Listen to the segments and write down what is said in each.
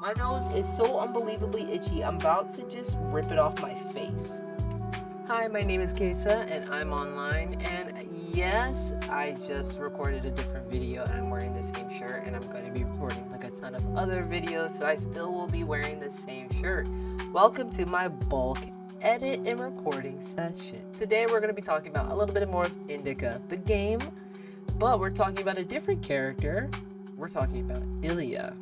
My nose is so unbelievably itchy, I'm about to just rip it off my face. Hi, my name is Kaysa and I'm online, and yes, I just recorded a different video and I'm wearing the same shirt, and I'm going to be recording like a ton of other videos, so I still will be wearing the same shirt. Welcome to my bulk edit and recording session. Today we're going to be talking about a little bit more of Indika, the game, but we're talking about a different character. We're talking about Ilya.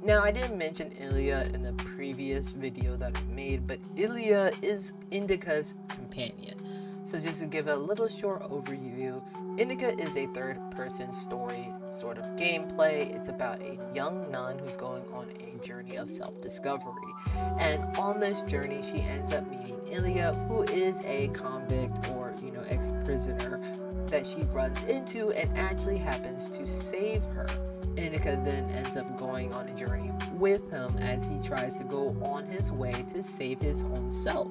Now, I didn't mention Ilya in the previous video that I made, but Ilya is Indika's companion. So just to give a little short overview, Indika is a third-person story sort of gameplay. It's about a young nun who's going on a journey of self-discovery. And on this journey, she ends up meeting Ilya, who is a convict or, ex-prisoner that she runs into and actually happens to save her. Indika then ends up going on a journey with him as he tries to go on his way to save his own self.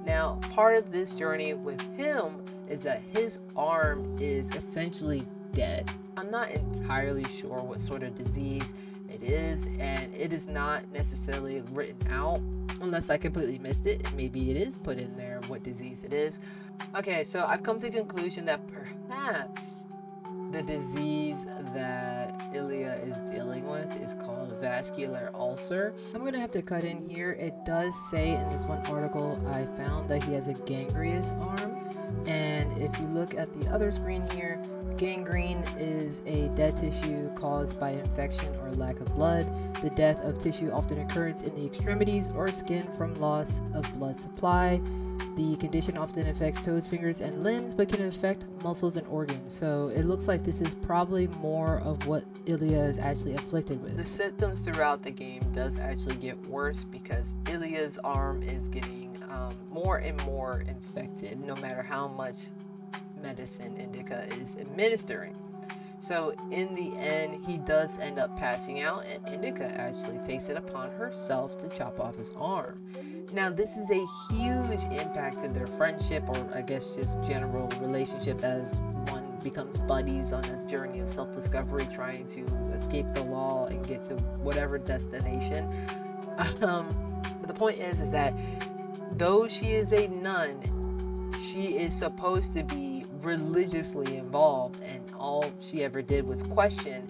Now, part of this journey with him is that his arm is essentially dead. I'm not entirely sure what sort of disease it is, and it is not necessarily written out unless I completely missed it. Maybe it is put in there what disease it is. Okay, so I've come to the conclusion that perhaps the disease that Ilya is dealing with is called vascular ulcer. I'm gonna have to cut in here. It does say in this one article I found that he has a gangrenous arm, and if you look at the other screen here, gangrene is a dead tissue caused by infection or lack of blood. The death of tissue often occurs in the extremities or skin from loss of blood supply. The condition often affects toes, fingers, and limbs, but can affect muscles and organs. So it looks like this is probably more of what Ilya is actually afflicted with. The symptoms throughout the game does actually get worse because Ilya's arm is getting more and more infected, no matter how much medicine Indika is administering. So in the end, he does end up passing out, and Indika actually takes it upon herself to chop off his arm. Now, this is a huge impact to their friendship, or I guess just general relationship, as one becomes buddies on a journey of self-discovery, trying to escape the law and get to whatever destination. But the point is that though she is a nun, she is supposed to be religiously involved, and all she ever did was question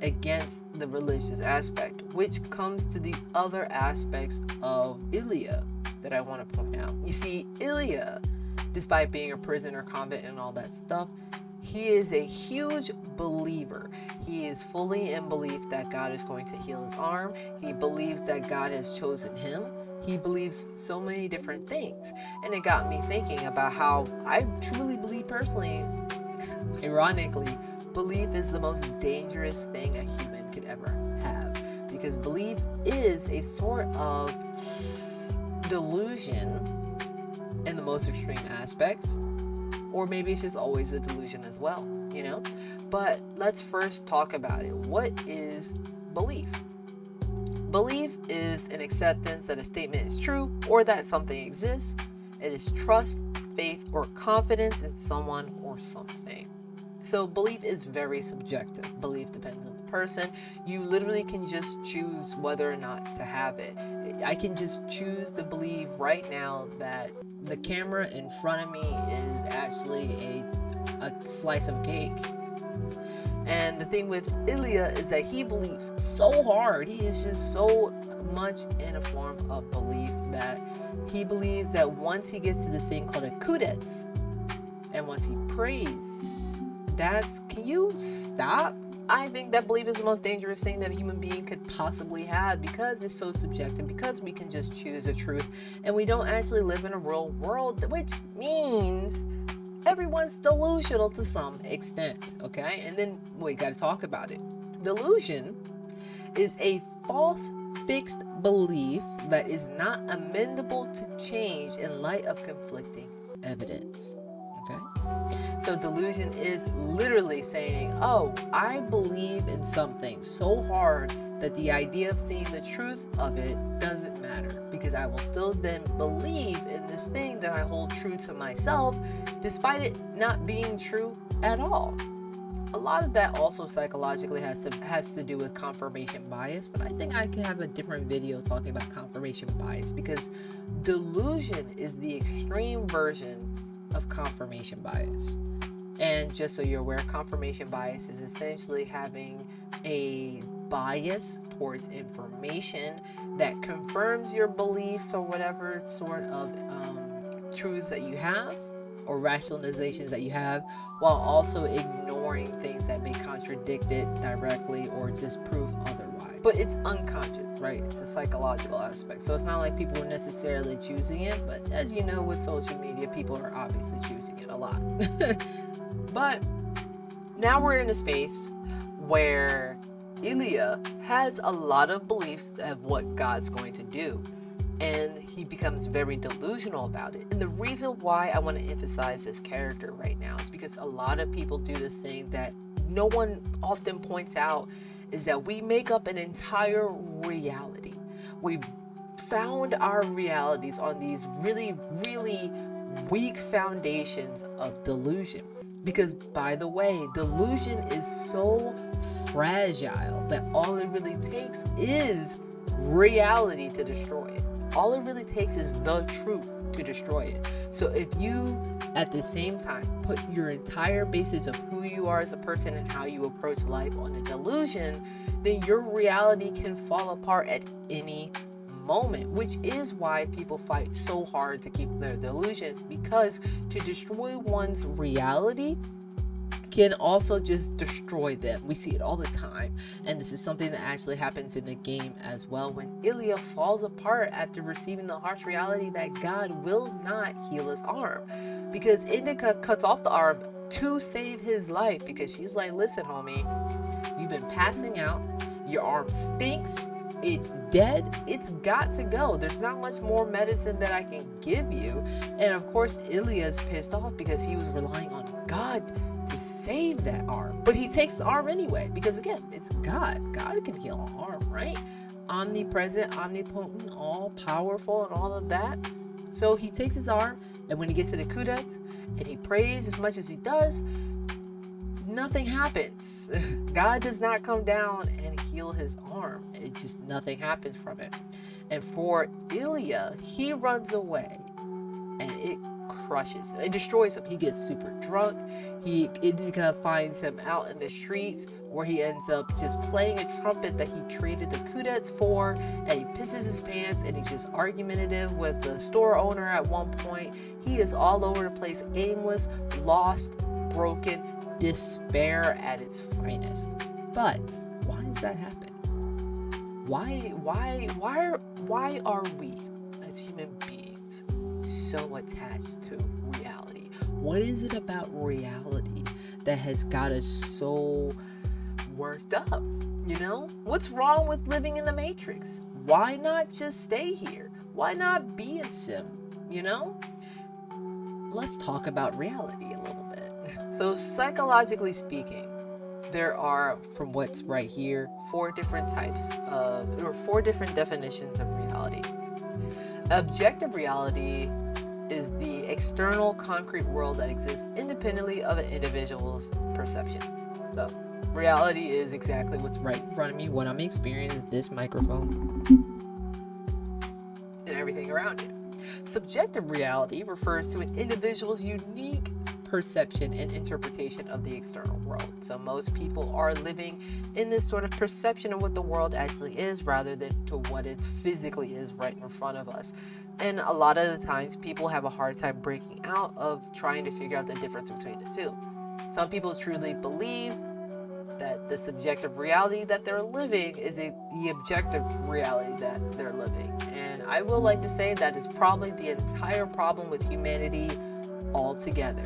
against the religious aspect, which comes to the other aspects of Ilya that I want to point out. You see, Ilya, despite being a prisoner, convict, and all that stuff, he is a huge believer. He is fully in belief that God is going to heal his arm. He believes that God has chosen him. He believes so many different things. And it got me thinking about how I truly believe personally, ironically, belief is the most dangerous thing a human could ever have, because belief is a sort of delusion in the most extreme aspects, or maybe it's just always a delusion as well, But let's first talk about it. What is belief? Belief is an acceptance that a statement is true or that something exists. It is trust, faith, or confidence in someone or something. So belief is very subjective. Belief depends on the person. You literally can just choose whether or not to have it. I can just choose to believe right now that the camera in front of me is actually a slice of cake. And the thing with Ilya is that he believes so hard. He is just so much in a form of belief that he believes that once he gets to this thing called a kudets, and once he prays, can you stop? I think that belief is the most dangerous thing that a human being could possibly have, because it's so subjective, because we can just choose the truth, and we don't actually live in a real world, which means everyone's delusional to some extent, okay? And then we got to talk about it. Delusion is a false fixed belief that is not amendable to change in light of conflicting evidence, okay? So delusion is literally saying, oh, I believe in something so hard that the idea of seeing the truth of it doesn't matter, because I will still then believe in this thing that I hold true to myself, despite it not being true at all. a lot of that also psychologically has to do with confirmation bias, but I think I can have a different video talking about confirmation bias, because delusion is the extreme version of confirmation bias. And just so you're aware, confirmation bias is essentially having a bias towards information that confirms your beliefs or whatever sort of truths that you have or rationalizations that you have, while also ignoring things that may contradict it directly or just prove otherwise. But it's unconscious, right? It's a psychological aspect. So it's not like people are necessarily choosing it, but as you know, with social media, people are obviously choosing it a lot. But now we're in a space where Ilya has a lot of beliefs of what God's going to do, and he becomes very delusional about it. And the reason why I want to emphasize this character right now is because a lot of people do this thing that no one often points out, is that we make up an entire reality. We found our realities on these really, really weak foundations of delusion. Because, by the way, delusion is so fragile that all it really takes is reality to destroy it. All it really takes is the truth to destroy it. So if you, at the same time, put your entire basis of who you are as a person and how you approach life on a delusion, then your reality can fall apart at any moment, which is why people fight so hard to keep their delusions, because to destroy one's reality can also just destroy them. We see it all the time, and this is something that actually happens in the game as well, when Ilya falls apart after receiving the harsh reality that God will not heal his arm, because Indika cuts off the arm to save his life, because she's like, listen homie, you've been passing out, your arm stinks, it's dead, it's got to go, there's not much more medicine that I can give you. And of course Ilya's pissed off because he was relying on God to save that arm, but he takes the arm anyway, because again, it's God can heal an arm, right? Omnipresent, omnipotent, all powerful and all of that. So he takes his arm, and when he gets to the Kudet and he prays as much as he does, nothing happens. God does not come down and heal his arm. It just, nothing happens from it. And for Ilya, he runs away, and it crushes him. It destroys him. He gets super drunk. Indika finds him out in the streets, where he ends up just playing a trumpet that he traded the Kudets for, and he pisses his pants, and he's just argumentative with the store owner at one point. He is all over the place, aimless, lost, broken, despair at its finest. But why does that happen? Why are we as human beings so attached to reality? What is it about reality that has got us so worked up? You know, what's wrong with living in the Matrix? Why not just stay here? Why not be a sim? You know, let's talk about reality a little bit. So psychologically speaking, there are, from what's right here, four different definitions of reality. Objective reality is the external concrete world that exists independently of an individual's perception. So reality is exactly what's right in front of me, what I'm experiencing, this microphone, and everything around it. Subjective reality refers to an individual's unique perception and interpretation of the external world. So most people are living in this sort of perception of what the world actually is, rather than to what it physically is right in front of us. And a lot of the times people have a hard time breaking out of trying to figure out the difference between the two. Some people truly believe that the subjective reality that they're living is the objective reality that they're living. And I will like to say that is probably the entire problem with humanity altogether.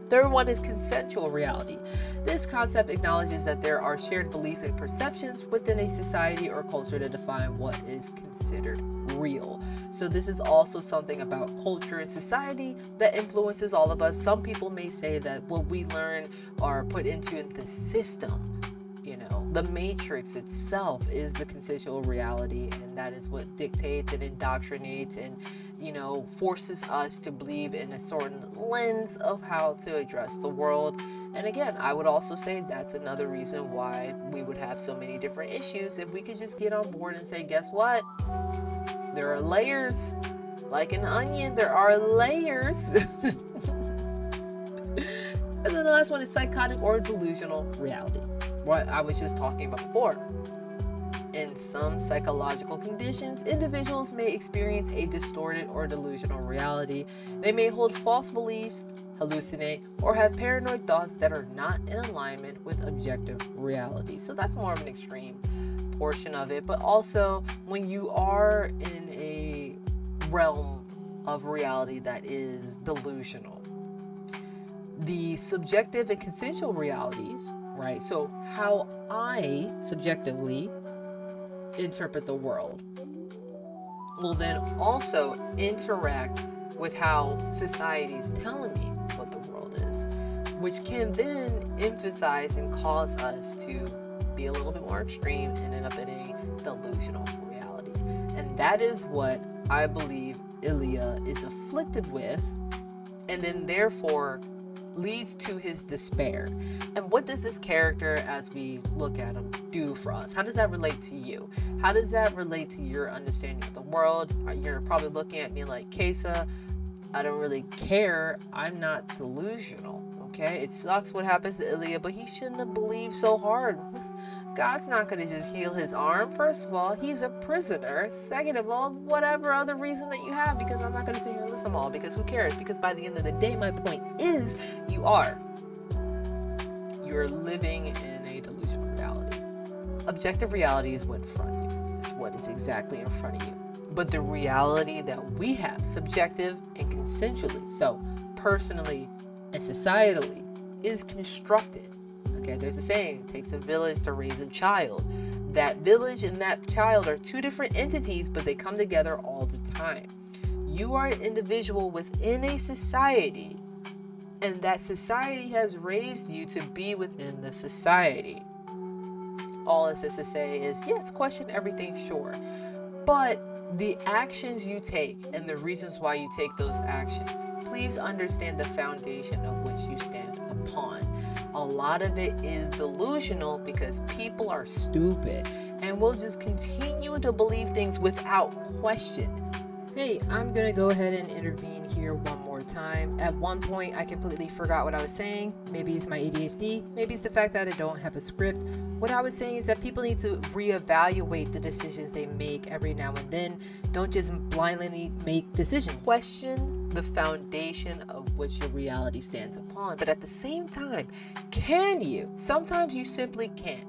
Third one is consensual reality. This concept acknowledges that there are shared beliefs and perceptions within a society or culture to define what is considered real. So this is also something about culture and society that influences all of us. Some people may say that what we learn or put into the system, The matrix itself is the consensual reality, and that is what dictates and indoctrinates and, forces us to believe in a certain lens of how to address the world. And again, I would also say that's another reason why we would have so many different issues if we could just get on board and say, guess what? There are layers. Like an onion, there are layers. And then the last one is psychotic or delusional reality. What I was just talking about before. In some psychological conditions, individuals may experience a distorted or delusional reality. They may hold false beliefs, hallucinate, or have paranoid thoughts that are not in alignment with objective reality. So that's more of an extreme portion of it. But also, when you are in a realm of reality that is delusional, the subjective and consensual realities, right? So how I subjectively interpret the world will then also interact with how society is telling me what the world is, which can then emphasize and cause us to be a little bit more extreme and end up in a delusional reality. And that is what I believe Ilya is afflicted with, and then therefore leads to his despair. And what does this character, as we look at him, do for us? How does that relate to you? How does that relate to your understanding of the world? You're probably looking at me like, Kaysa, I don't really care. I'm not delusional. Okay, it sucks what happens to Ilya, but he shouldn't have believed so hard. God's not going to just heal his arm. First of all, he's a prisoner. Second of all, whatever other reason that you have, because I'm not going to sit here and list them all, because who cares? Because by the end of the day, my point is, you're living in a delusional reality. Objective reality is what's in front of you. It's what is exactly in front of you. But the reality that we have, subjective and consensually, so personally and societally, is constructed. Okay, there's a saying, it takes a village to raise a child. That village and that child are two different entities, but they come together all the time. You are an individual within a society, and that society has raised you to be within the society. All this is to say is, yes, question everything, sure. But the actions you take and the reasons why you take those actions, please understand the foundation of which you stand upon. A lot of it is delusional because people are stupid and will just continue to believe things without question. Hey, I'm gonna go ahead and intervene here one more time. At one point, I completely forgot what I was saying. Maybe it's my ADHD. Maybe it's the fact that I don't have a script. What I was saying is that people need to reevaluate the decisions they make every now and then. Don't just blindly make decisions. Question the foundation of which your reality stands upon. But at the same time, can you? Sometimes you simply can't.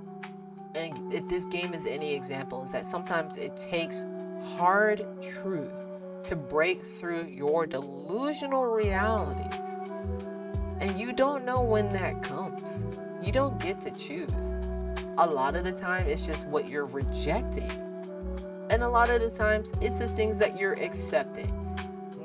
And if this game is any example, is that sometimes it takes hard truth to break through your delusional reality. And you don't know when that comes. You don't get to choose. A lot of the time, it's just what you're rejecting. And a lot of the times, it's the things that you're accepting.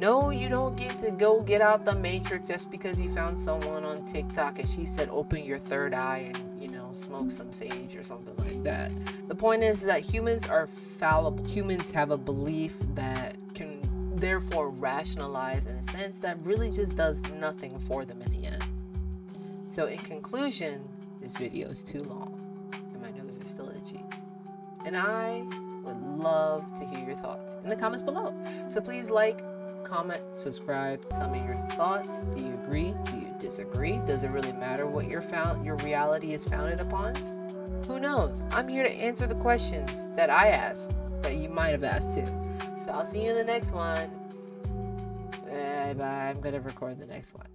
No, you don't get to go get out the matrix just because you found someone on TikTok and she said, open your third eye and, smoke some sage or something like that. The point is that humans are fallible. Humans have a belief that can therefore rationalize in a sense that really just does nothing for them in the end. So in conclusion, this video is too long and my nose is still itchy. And I would love to hear your thoughts in the comments below. So please like, comment, subscribe, tell me your thoughts. Do you agree? Do you disagree? Does it really matter what your reality is founded upon? Who knows? I'm here to answer the questions that I asked that you might have asked too. So I'll see you in the next one. Bye bye. I'm gonna record the next one.